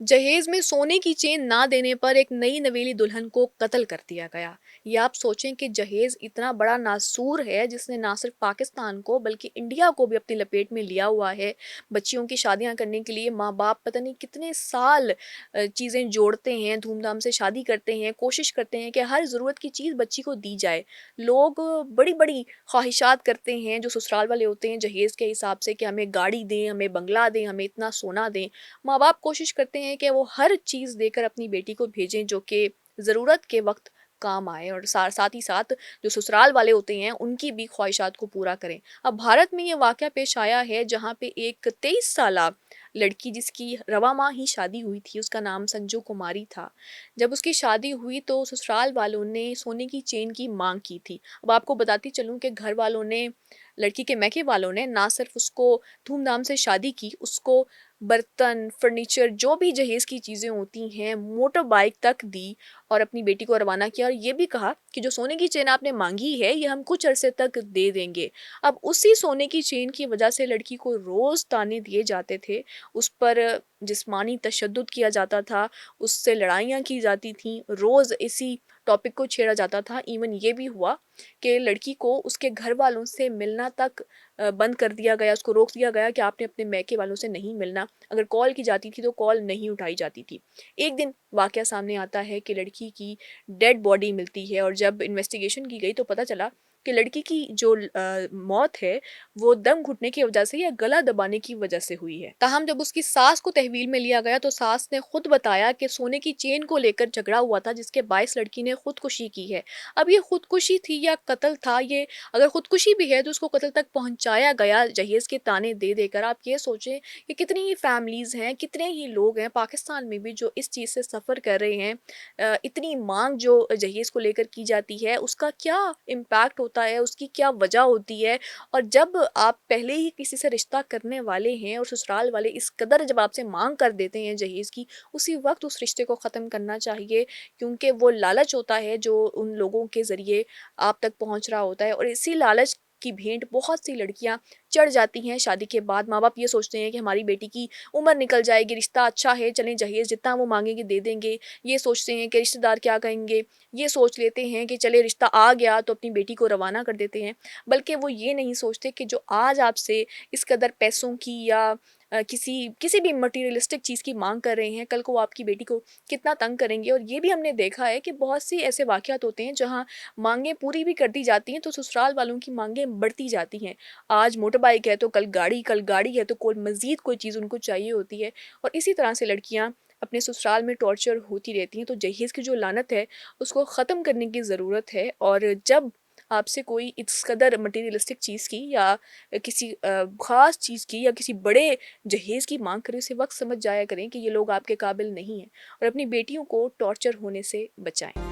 जहेज में सोने की चेन ना देने पर एक नई नवेली दुल्हन को कत्ल कर दिया गया। ये आप सोचें कि जहेज इतना बड़ा नासूर है जिसने ना सिर्फ पाकिस्तान को बल्कि इंडिया को भी अपनी लपेट में लिया हुआ है। बच्चियों की शादियां करने के लिए माँ बाप पता नहीं कितने साल चीज़ें जोड़ते हैं, धूमधाम से शादी करते हैं, कोशिश करते हैं कि हर ज़रूरत की चीज़ बच्ची को दी जाए। लोग बड़ी बड़ी ख्वाहिशात करते हैं जो ससुराल वाले होते हैं जहेज के हिसाब से कि हमें गाड़ी दें, हमें बंगला दें, हमें इतना सोना दें। माँ-बाप कोशिश करते हैं कि वो हर चीज़ देकर अपनी बेटी को भेजें जो कि ज़रूरत के वक़्त काम आए और साथ ही साथ जो ससुराल वाले होते हैं उनकी भी ख्वाहिशात को पूरा करें। अब भारत में ये वाक़या पेश आया है जहाँ पे एक 23 साला लड़की जिसकी रवामाह ही शादी हुई थी, उसका नाम संजू कुमारी था। जब उसकी शादी हुई तो ससुराल वालों ने सोने की चेन की माँग की थी। अब आपको बताती चलूँ कि घर वालों ने, लड़की के मायके वालों ने ना सिर्फ़ उसको धूमधाम से शादी की, उसको बर्तन, फर्नीचर जो भी जहेज़ की चीज़ें होती हैं, मोटर बाइक तक दी और अपनी बेटी को रवाना किया और ये भी कहा कि जो सोने की चेन आपने माँगी है, ये हम कुछ अरसे तक दे देंगे। अब उसी सोने की चेन की वजह से लड़की को रोज़ ताने दिए जाते थे, उस पर जिस्मानी तशद्दुद किया जाता था, उससे लड़ाइयाँ की जाती थीं, रोज़ इसी टॉपिक को छेड़ा जाता था। इवन ये भी हुआ कि लड़की को उसके घर वालों से मिलना तक बंद कर दिया गया, उसको रोक दिया गया कि आपने अपने मायके वालों से नहीं मिलना। अगर कॉल की जाती थी तो कॉल नहीं उठाई जाती थी। एक दिन वाक़या सामने आता है कि लड़की की डेड बॉडी मिलती है और जब इन्वेस्टिगेशन की गई तो पता चला कि लड़की की जो मौत है वो दम घुटने की वजह से या गला दबाने की वजह से हुई है। ताहम जब उसकी सास को तहवील में लिया गया तो सास ने खुद बताया कि सोने की चेन को लेकर झगड़ा हुआ था जिसके बायस लड़की ने खुदकुशी की है। अब ये खुदकुशी थी या कत्ल था, ये अगर खुदकुशी भी है तो उसको कत्ल तक पहुंचाया गया जहेज के ताने दे देकर। आप ये सोचें कि कितनी ही फैमिलीज़ हैं, कितने ही लोग हैं पाकिस्तान में भी जो इस चीज़ से सफ़र कर रहे हैं। इतनी मांग जो जहेज को लेकर की जाती है उसका क्या इम्पैक्ट होता है, उसकी क्या वजह होती है। और जब आप पहले ही किसी से रिश्ता करने वाले हैं और ससुराल वाले इस कदर जब आपसे मांग कर देते हैं जहेज की, उसी वक्त उस रिश्ते को ख़त्म करना चाहिए क्योंकि वो लालच होता है जो उन लोगों के ज़रिए आप तक पहुंच रहा होता है और इसी लालच की भेंट बहुत सी लड़कियां चढ़ जाती हैं। शादी के बाद माँ बाप ये सोचते हैं कि हमारी बेटी की उम्र निकल जाएगी, रिश्ता अच्छा है, चलें जहेज जितना वो मांगेंगे दे देंगे। ये सोचते हैं कि रिश्तेदार क्या कहेंगे, ये सोच लेते हैं कि चले रिश्ता आ गया तो अपनी बेटी को रवाना कर देते हैं। बल्कि वो ये नहीं सोचते कि जो आज आपसे इस कदर पैसों की या किसी किसी भी मटीरियलिस्टिक चीज़ की मांग कर रहे हैं, कल को वो आपकी बेटी को कितना तंग करेंगे। और ये भी हमने देखा है कि बहुत सी ऐसे वाक़यात होते हैं जहाँ माँगें पूरी भी कर दी जाती हैं तो ससुराल वालों की माँगें बढ़ती जाती हैं। आज मोटर बाइक है तो कल गाड़ी है तो कोई मज़ीद कोई चीज़ उनको चाहिए होती है। और इसी तरह से लड़कियाँ अपने ससुराल में टॉर्चर होती रहती हैं। तो जहेज़ की जो लानत है उसको ख़त्म करने की ज़रूरत है। और जब आपसे कोई इस कदर मटीरियलिस्टिक चीज़ की या किसी ख़ास चीज़ की या किसी बड़े जहेज़ की माँग करे, उसी वक़्त समझ जाया करें कि ये लोग आपके काबिल नहीं हैं और अपनी बेटियों को टॉर्चर होने से बचाएँ।